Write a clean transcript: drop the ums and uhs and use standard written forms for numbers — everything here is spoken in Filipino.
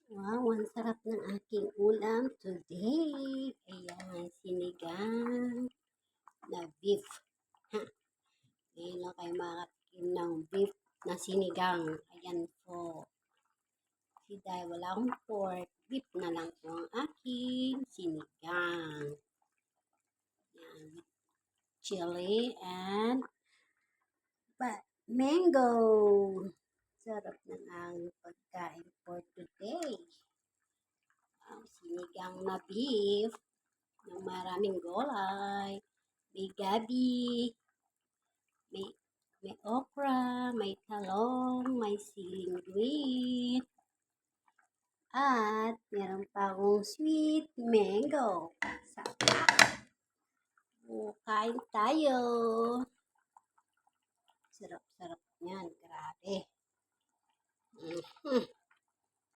Wow, ang sarap ng aking ulam today. Ayan, sinigang na beef. Ha, ngayon lang kayo makakain ng beef na sinigang. Ayan po. Kasi dahil wala akong pork, beef na lang po ang aking sinigang. Ayan, with chili and mango. Sarap ng aking pagkain for today. Sinigang na beef ng maraming gulay. May gabi, may okra, may talong, may siling green, at meron pa akong sweet mango. Kain tayo. Sarap-sarap niyan, grabe.